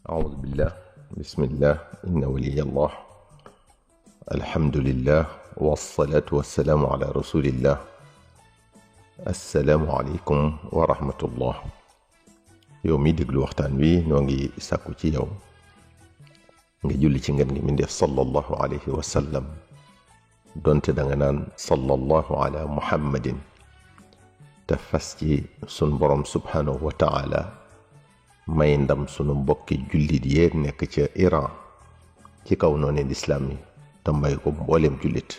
أعوذ بالله. بسم الله. إن ولي الله. الحمد لله والصلاة والسلام على رسول الله. السلام عليكم ورحمة الله. yow mi déglu waxtaan wi noo ngi sàkku ci yow nga julli ci ngeen ngi min def sallallahu alayhi wa sallam donte da nga naan sallallahu ala muhammadin te fas ci sun borom subhanahu wa taala may ndam sunu mbokki jullit yee nekk ca Iran ci kaw noonu lislaam yi te may ko mbooleem jullit.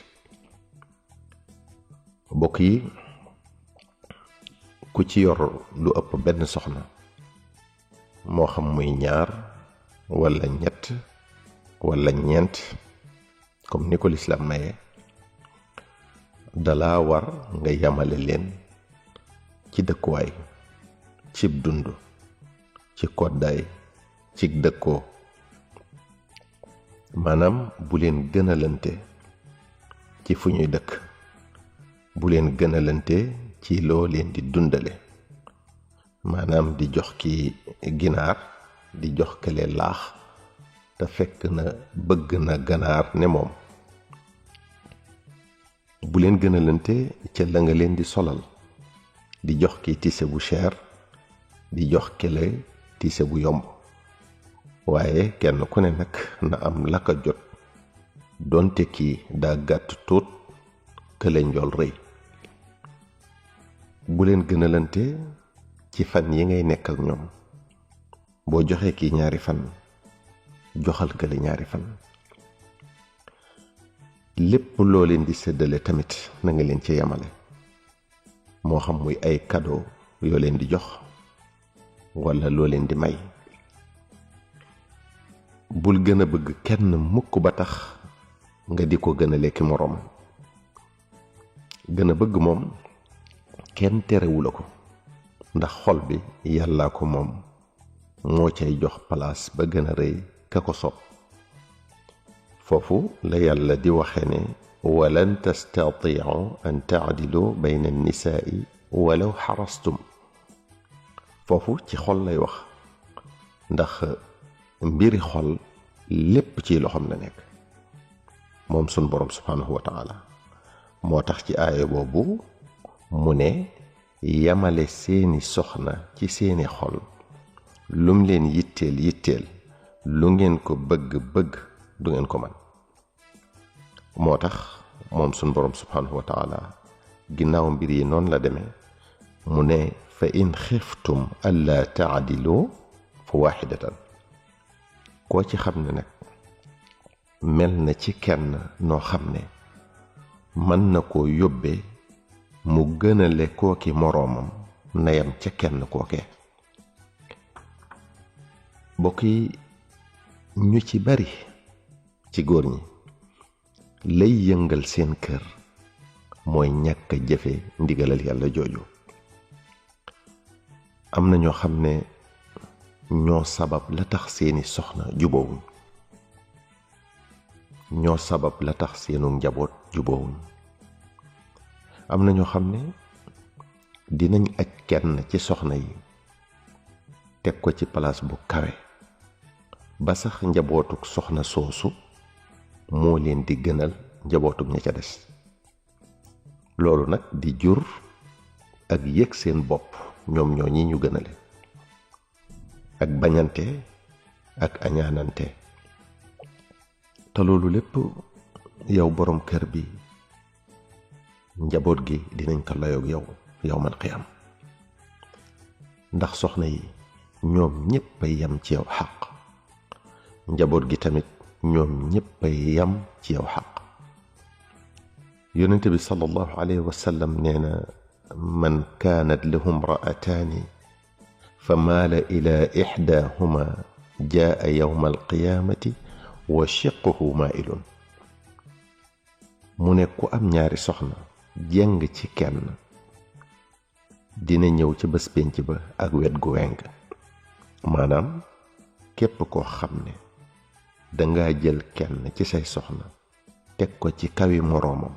mbokk yi, ku ci yor lu ëpp benn soxna, moo xam muy ñaar wala ñett wala ñeent comme ni ko lislaam maye, dala war nga yamale leen ci dëkkuwaay, cib dund, ci koddaay, ci dëkkoo. maanaam bu leen gënalante ci fu ñuy dëkk, bu leen gënalante ci loo leen di dundale. maanaam di jox ki ginaar, di jox kale laax te fekk na bëgg na ganaar ne moom. bu leen gënalante ca la nga leen di solal, di jox ki tise bu cher, di jox kele tise bu yomb. waaye kenn ku ne nag na am la ko jot, donte kii daa gàtt tuut kële njool rëy. bu leen gënalante ci fan yi ngay nekk ak ñoom. boo joxee kii ñaari fan, joxal kële ñaari fan. lépp loo leen di séddale tamit na nga leen ci yamale, moo xam muy ay cadeau yoo leen di jox walla loo leen di may. bul gën a bëgg kenn mukk ba tax nga di ko gënale ki moroom. gën a bëgg moom kenn terewula ko, ndax xol bi yàllaa ko moom, moo cay jox palaas ba gën a rëy ka ko sopp. foofu la yàlla di waxe ne walan tastatiicu an taadilu bayna annisaai walaw xarastum. foofu ci xol lay wax, ndax mbiri xol lépp ci loxoom la nekk moom sun borom subhanahu wa taala. moo tax ci aaya boobu mu ne yamale seeni soxna ci seeni xol, lum leen yitteel lu ngeen ko bëgg du ngeen ko man. moo tax moom sun borom subhanahu wa taala ginnaaw mbir yi noonu la demee mu ne fa in xiftum alla taadilu fa waxidatan. koo ci xam ne nag mel na ci kenn noo xam ne mën na koo yóbbe mu gënale kooki moroomam, na yam ca kenn kookee. bokk yi, ñu ci bari ci góor ñi lay yëngal seen kër mooy ñàkk a jëfe ndigalal yàlla jooju. am na ñoo xam ne ñoo sabab la tax seeni soxna jubóowuñ, ñoo sabab la tax seenu njaboot jubóowuñ. am na ñoo xam ne dinañ aj kenn ci soxna yi teg ko ci palaas bu kawe ba sax njabootuk soxna soosu moo leen di gënal njabootuk ña ca des. loolu nag di jur ak yëg seen bopp ñoom ñoo ñi ñu gënale, ak bañante ak añaanante. te loolu lépp yow boroom kër bi, njaboot gi dinañ ko layoog yow yawmal qiyaam. ndax soxna yi ñoom ñépp a yam ci yow xaq, njaboot gi tamit ñoom ñépp a yam ci yow xaq. yonente bi sallallahu alayhi wa sallam nee na man kaanat lahu imra'ataani fa maala ila ixdaahuma jaa yawma alqiyaamati wa shiqquhu maa'ilun. mu ne ku am ñaari soxna jeng ci kenn dina ñëw ca bés pénc ba ak wet gu weng. maanaam képp koo xam ne danga jël kenn ci say soxna teg ko ci kawi moroomam,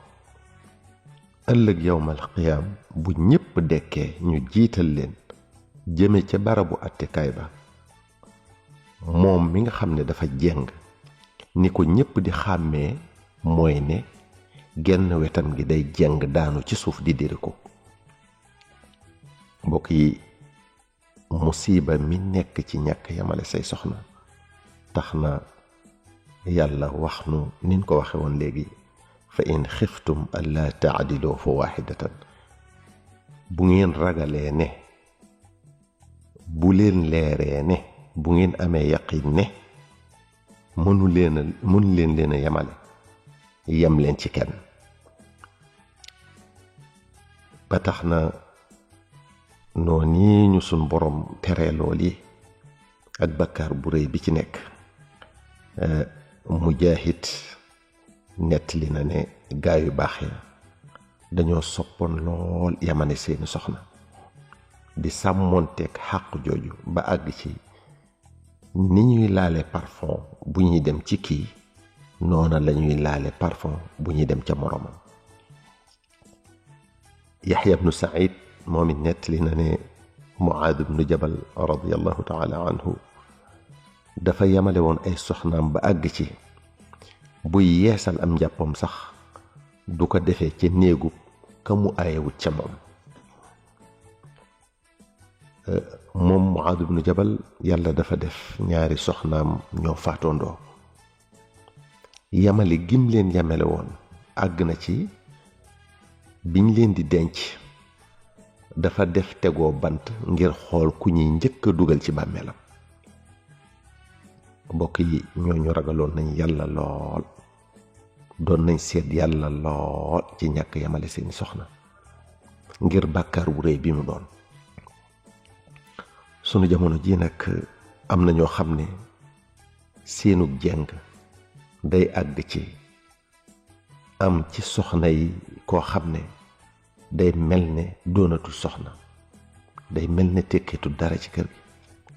ëllëg yawmal qiyaam bu ñépp dekkee ñu jiital leen jëme ca barabu attekaay ba, moom mi nga xam ne dafa jeng ni ko ñépp di xàmmee mooy ne genn wetam gi day jeng daanu ci suuf di diri ko. mbokk yi musiba mi nekk ci ñàkk yamale say soxna tax na yàlla wax nu nin ko waxe woon léegi fa in xiftum allaa taadiloo fa waaxidatan. bu ngeen ragalee ne, bu leen leeree ne, bu ngeen amee yaqin ne mënu leen a yamale, yem leen ci kenn. ba tax na noonu ñu sun borom tere lool yi ak bakkaar bu rëy bi ci nekk. Mujaahid nettali na ne gaa yu baax ya dañoo soppoon lool yamane seeni soxna di sàmmoonteeg xàq jooju ba àgg ci ni ñuy laale parfum bu ñuy dem ci kii noona lañuy laale parfum bu ñuy dem ca moromam. Yaxya ibnu Saïd moom it nettali na ne Muaad ibnu Jabal radiyallahu taala anhu dafa yamale woon ay soxnaam ba àgg ci buy yeesal am njàppam sax du ko defee ca néegu ka mu ayewut ca moom Muaad ibnu Jabal yàlla dafa def ñaari soxnaam ñoo faatoondoo. yamale gim leen yamale woon àgg na ci biñ leen di denc dafa def tegoo bant ngir xool ku ñuy njëkk a dugal ci bàmmeelam. mbokk yi ñooñu ragaloon nañ yàlla lool, doon nañ seet yàlla lool ci ñàkk yamale seeni soxna ngir bàkkaar bu rëy bi mu doon. sunu jamono ji nag am na ñoo xam ne seenug jeng day àgg ci am ci soxna yi koo xam ne day mel ne doonatul soxna, day mel ne tekkeetul dara ci kër gi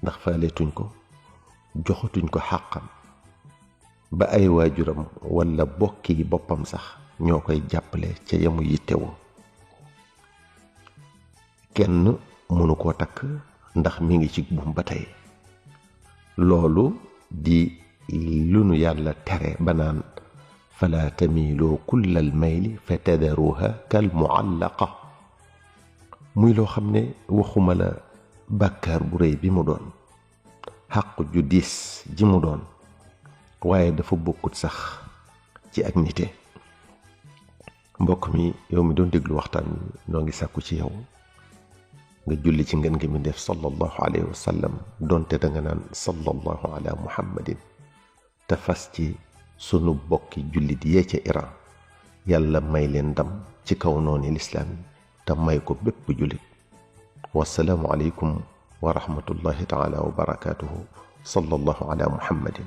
ndax faaleetuñ ko, joxatuñ ko xàqam, ba ay waajuram walla bokki yi boppam sax ñoo koy jàppale ca yamu yittewoo. kenn mënu koo takk ndax mi ngi ci buum ba tey. loolu di lu nu yàlla tere ba naan fala tamiloo kullal mayli fa tadaruha kal muallaqa. muy loo xam ne waxuma la bàkkaar bu rëy bi mu doon, xàq ju diis ji mu doon, waaye dafa bokkut sax ci ak nite. mbokk mi yow mi doon déglu waxtaan wi noo ngi sàkku ci yow nga julli ci ngeen gi mi def sallallahu alayhi wa sallam, doonte da nga naan sallallahu ala muhammadin, te fas ci sunu bokki jullit yee ca Iran yàlla may leen ndam ci kaw noonu lislaam yi te may ko bépp jullit. wassalaamu aleykum wa rahmatullahi taala wa barakaatuhu. sallallahu ala muhammadin.